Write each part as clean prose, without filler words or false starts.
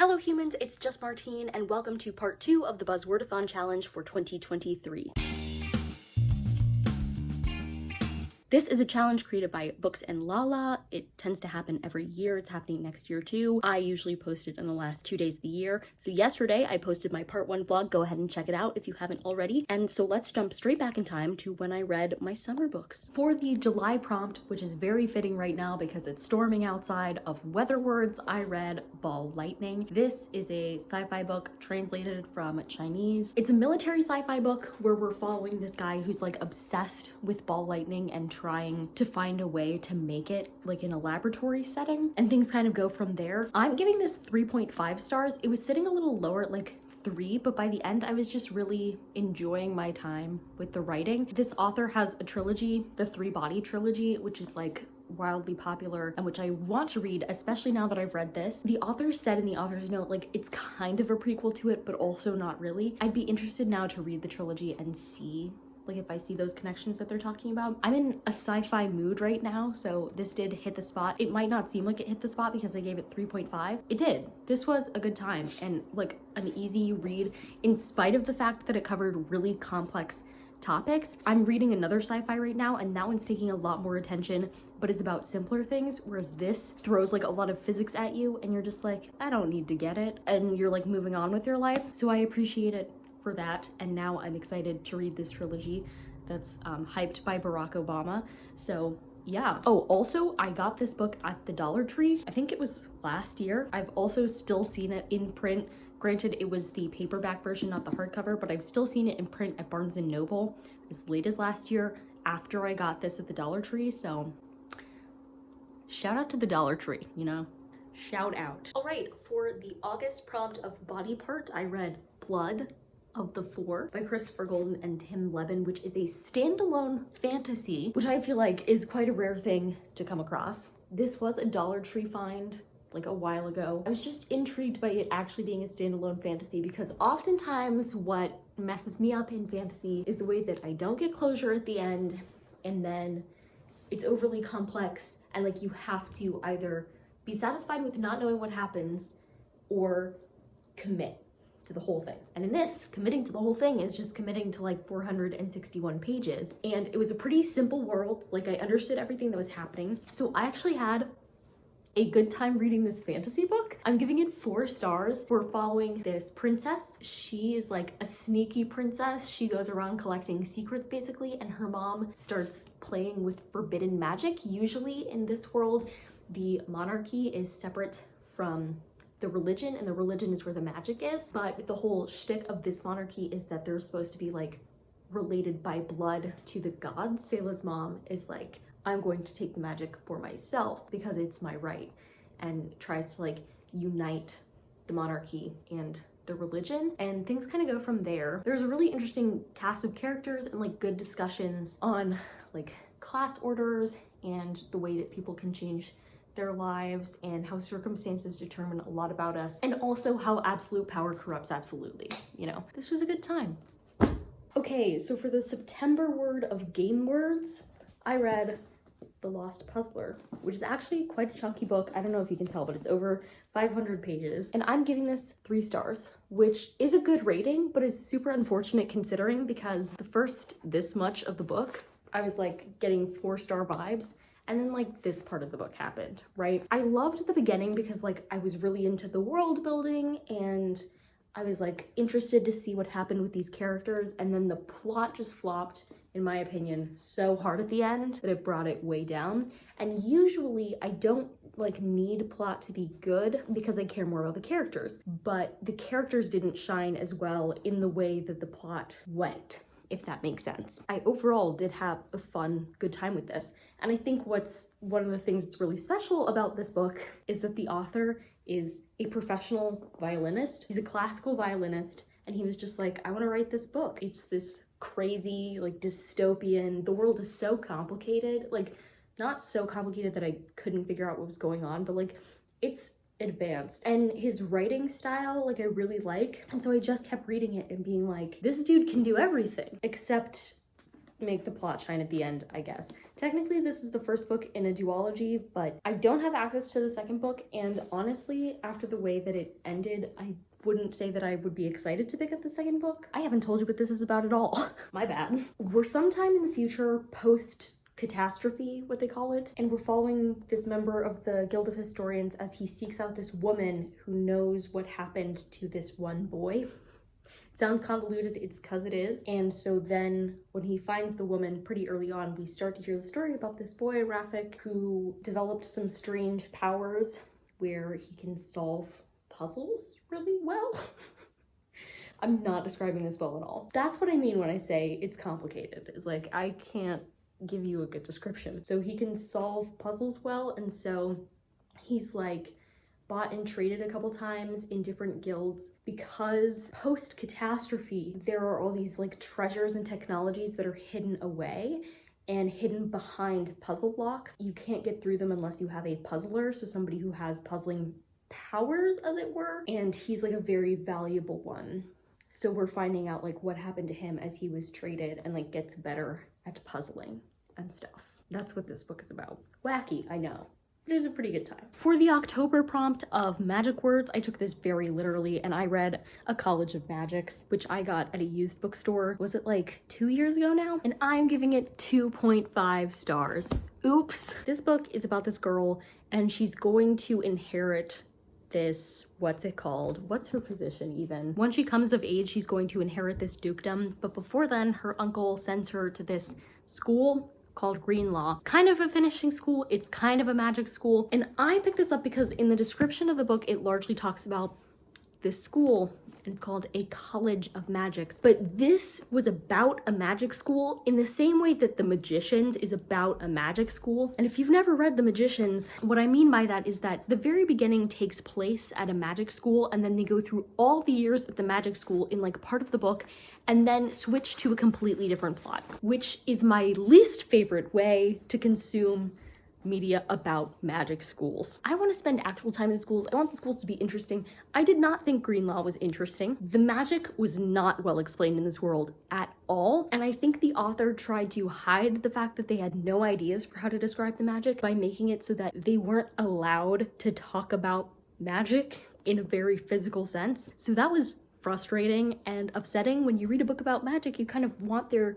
Hello humans, it's just Martine, and welcome to part 2 of the Buzzwordathon challenge for 2023. This is a challenge created by Books and Lala. It tends to happen every year. It's happening next year too. I usually post it in the last 2 days of the year. So yesterday I posted my part 1 vlog. Go ahead and check it out if you haven't already. And so let's jump straight back in time to when I read my summer books. For the July prompt, which is very fitting right now because it's storming outside of weather words, I read Ball Lightning. This is a sci-fi book translated from Chinese. It's a military sci-fi book where we're following this guy who's like obsessed with ball lightning and trying to find a way to make it like in a laboratory setting, and things kind of go from there. I'm giving this 3.5 stars. It was sitting a little lower at like 3, but by the end I was just really enjoying my time with the writing. This author has a trilogy, the Three Body trilogy, which is like wildly popular and which I want to read, especially now that I've read this. The author said in the author's note like it's kind of a prequel to it, but also not really. I'd be interested now to read the trilogy and see like if I see those connections that they're talking about. I'm in a sci-fi mood right now, so this did hit the spot. It might not seem like it hit the spot because I gave it 3.5. It did. This was a good time and like an easy read in spite of the fact that it covered really complex topics. I'm reading another sci-fi right now and that one's taking a lot more attention, but it's about simpler things, whereas this throws like a lot of physics at you and you're just like, I don't need to get it, and you're like moving on with your life. So I appreciate it for that, and now I'm excited to read this trilogy that's hyped by Barack Obama. So yeah. Oh, also I got this book at the Dollar Tree. I think it was last year. I've also still seen it in print. Granted, it was the paperback version, not the hardcover, but I've still seen it in print at Barnes & Noble as late as last year after I got this at the Dollar Tree. So shout out to the Dollar Tree, you know? Shout out. All right, for the August prompt of Body Part, I read Blood of the Four by Christopher Golden and Tim Levin, which is a standalone fantasy, which I feel like is quite a rare thing to come across. This was a Dollar Tree find like a while ago. I was just intrigued by it actually being a standalone fantasy because oftentimes what messes me up in fantasy is the way that I don't get closure at the end, and then it's overly complex and like you have to either be satisfied with not knowing what happens or commit to the whole thing. And in this, committing to the whole thing is just committing to like 461 pages. And it was a pretty simple world. Like I understood everything that was happening. So I actually had a good time reading this fantasy book. I'm giving it 4 stars. We're following this princess. She is like a sneaky princess. She goes around collecting secrets basically, and her mom starts playing with forbidden magic. Usually in this world, the monarchy is separate from the religion, and the religion is where the magic is. But the whole shtick of this monarchy is that they're supposed to be like related by blood to the gods. Sayla's mom is like, I'm going to take the magic for myself because it's my right, and tries to like unite the monarchy and the religion, and things kind of go from there. There's a really interesting cast of characters and like good discussions on like class orders and the way that people can change their lives and how circumstances determine a lot about us, and also how absolute power corrupts absolutely. You know, this was a good time. Okay, so for the September word of game words, I read The Lost Puzzler, which is actually quite a chunky book. I don't know if you can tell, but it's over 500 pages. And I'm giving this 3 stars, which is a good rating, but is super unfortunate considering because the first this much of the book, I was like getting 4-star vibes. And then like this part of the book happened, right? I loved the beginning because like I was really into the world building and I was like interested to see what happened with these characters, and then the plot just flopped, in my opinion, so hard at the end that it brought it way down. And usually I don't like need plot to be good because I care more about the characters, but the characters didn't shine as well in the way that the plot went, if that makes sense. I overall did have a fun, good time with this. And I think what's one of the things that's really special about this book is that the author is a professional violinist. He's a classical violinist, and he was just like, I want to write this book. It's this crazy, like dystopian, the world is so complicated, like not so complicated that I couldn't figure out what was going on, but like it's advanced, and his writing style like I really like. And so I just kept reading it and being like, this dude can do everything except make the plot shine at the end, I guess. Technically, this is the first book in a duology, but I don't have access to the second book, and honestly, after the way that it ended, I wouldn't say that I would be excited to pick up the second book. I haven't told you what this is about at all. My bad. We're sometime in the future, post-catastrophe, what they call it, and we're following this member of the Guild of Historians as he seeks out this woman who knows what happened to this one boy. Sounds convoluted, it's because it is. And so then when he finds the woman pretty early on, we start to hear the story about this boy, Rafik, who developed some strange powers where he can solve puzzles really well. I'm not describing this well at all. That's what I mean when I say it's complicated. It's like, I can't give you a good description. So he can solve puzzles well, and so he's like bought and traded a couple times in different guilds because post-catastrophe there are all these like treasures and technologies that are hidden away and hidden behind puzzle blocks. You can't get through them unless you have a puzzler, so somebody who has puzzling powers, as it were, and he's like a very valuable one. So we're finding out like what happened to him as he was traded and like gets better at puzzling and stuff. That's what this book is about. Wacky, I know. But it was a pretty good time. For the October prompt of magic words, I took this very literally and I read A College of Magics, which I got at a used bookstore. Was it like 2 years ago now? And I'm giving it 2.5 stars. Oops. This book is about this girl and she's going to inherit this, what's it called? What's her position even? When she comes of age, she's going to inherit this dukedom. But before then, her uncle sends her to this school called Greenlaw. It's kind of a finishing school, it's kind of a magic school, and I picked this up because in the description of the book it largely talks about this school, and it's called A College of Magics. But this was about a magic school in the same way that The Magicians is about a magic school. And if you've never read The Magicians, what I mean by that is that the very beginning takes place at a magic school, and then they go through all the years at the magic school in like part of the book, and then switch to a completely different plot, which is my least favorite way to consume media about magic schools. I want to spend actual time in the schools. I want the schools to be interesting. I did not think Greenlaw was interesting. The magic was not well explained in this world at all, and I think the author tried to hide the fact that they had no ideas for how to describe the magic by making it so that they weren't allowed to talk about magic in a very physical sense. So that was frustrating and upsetting. When you read a book about magic, you kind of want there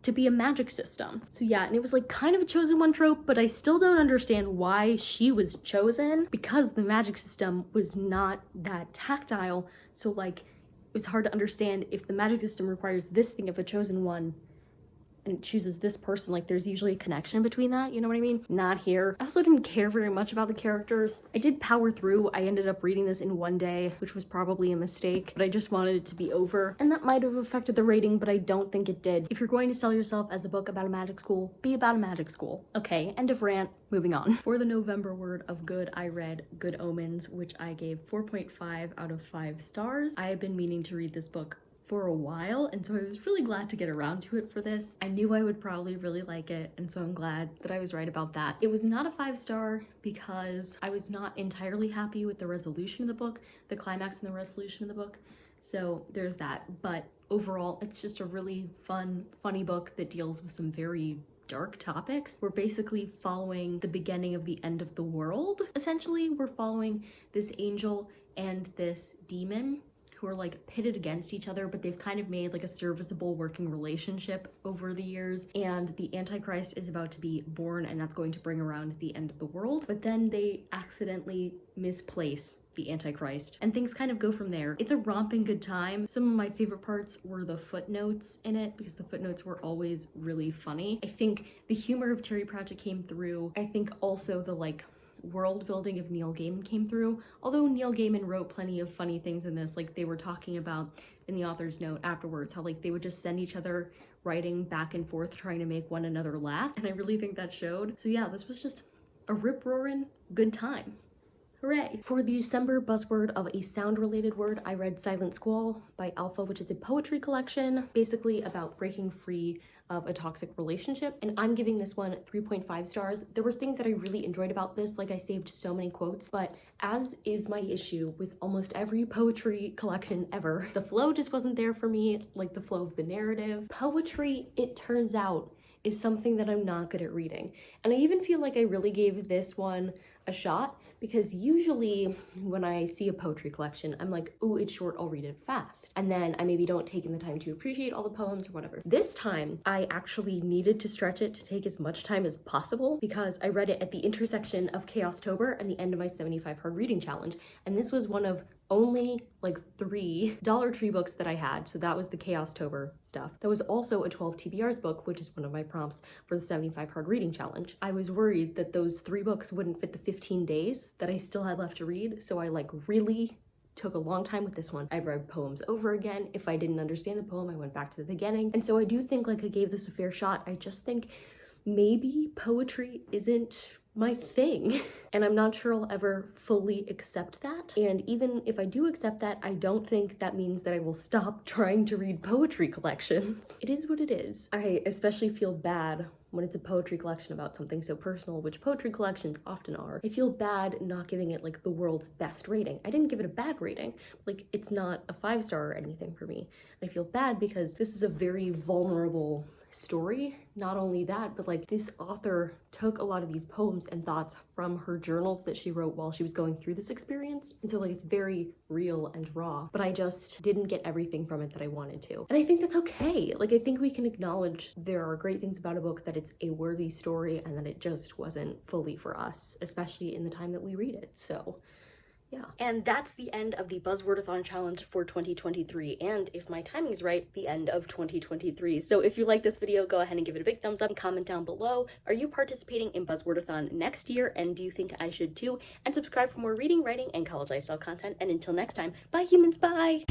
to be a magic system. So yeah, and it was like kind of a chosen one trope, but I still don't understand why she was chosen, because the magic system was not that tactile. So like, it was hard to understand if the magic system requires this thing of a chosen one and it chooses this person, like there's usually a connection between that, you know what I mean? Not here. I also didn't care very much about the characters. I did power through. I ended up reading this in one day, which was probably a mistake, but I just wanted it to be over. And that might have affected the rating, but I don't think it did. If you're going to sell yourself as a book about a magic school, be about a magic school. Okay, end of rant, moving on. For the November word of good, I read Good Omens, which I gave 4.5 out of 5 stars. I have been meaning to read this book for a while, and so I was really glad to get around to it for this. I knew I would probably really like it, and so I'm glad that I was right about that. It was not a 5-star because I was not entirely happy with the resolution of the book, the climax and the resolution of the book, so there's that. But overall, it's just a really fun, funny book that deals with some very dark topics. We're basically following the beginning of the end of the world. Essentially, we're following this angel and this demon who are like pitted against each other, but they've kind of made like a serviceable working relationship over the years, and the Antichrist is about to be born, and that's going to bring around the end of the world. But then they accidentally misplace the Antichrist, and things kind of go from there. It's a romping good time. Some of my favorite parts were the footnotes in it, because the footnotes were always really funny. I think the humor of Terry Pratchett came through. I think also the like world building of Neil Gaiman came through, although Neil Gaiman wrote plenty of funny things in this. Like they were talking about in the author's note afterwards how like they would just send each other writing back and forth trying to make one another laugh, and I really think that showed. So yeah, this was just a rip-roaring good time. Hooray! For the December buzzword of a sound-related word, I read Silent Squall by Alpha, which is a poetry collection, basically about breaking free of a toxic relationship, and I'm giving this one 3.5 stars. There were things that I really enjoyed about this, like I saved so many quotes, but as is my issue with almost every poetry collection ever, the flow just wasn't there for me, like the flow of the narrative. Poetry, it turns out, is something that I'm not good at reading. And I even feel like I really gave this one a shot, because usually when I see a poetry collection, I'm like, ooh, it's short, I'll read it fast. And then I maybe don't take in the time to appreciate all the poems or whatever. This time, I actually needed to stretch it to take as much time as possible, because I read it at the intersection of Chaostober and the end of my 75 hard reading challenge. And this was one of only like 3 Dollar Tree books that I had. So that was the Chaostober stuff. That was also a 12 TBRs book, which is one of my prompts for the 75 hard reading challenge. I was worried that those 3 books wouldn't fit the 15 days that I still had left to read. So I like really took a long time with this one. I read poems over again. If I didn't understand the poem, I went back to the beginning. And so I do think like I gave this a fair shot. I just think maybe poetry isn't my thing. And I'm not sure I'll ever fully accept that. And even if I do accept that, I don't think that means that I will stop trying to read poetry collections. It is what it is. I especially feel bad when it's a poetry collection about something so personal, which poetry collections often are. I feel bad not giving it like the world's best rating. I didn't give it a bad rating. Like, it's not a 5-star or anything for me. I feel bad because this is a very vulnerable story. Not only that, but like this author took a lot of these poems and thoughts from her journals that she wrote while she was going through this experience. And so like it's very real and raw, but I just didn't get everything from it that I wanted to. And I think that's okay. Like, I think we can acknowledge there are great things about a book, that it's a worthy story, and that it just wasn't fully for us, especially in the time that we read it. So yeah. And that's the end of the Buzzwordathon challenge for 2023. And if my timing's right, the end of 2023. So if you like this video, go ahead and give it a big thumbs up and comment down below. Are you participating in Buzzwordathon next year? And do you think I should too? And subscribe for more reading, writing, and college lifestyle content. And until next time, bye humans, bye!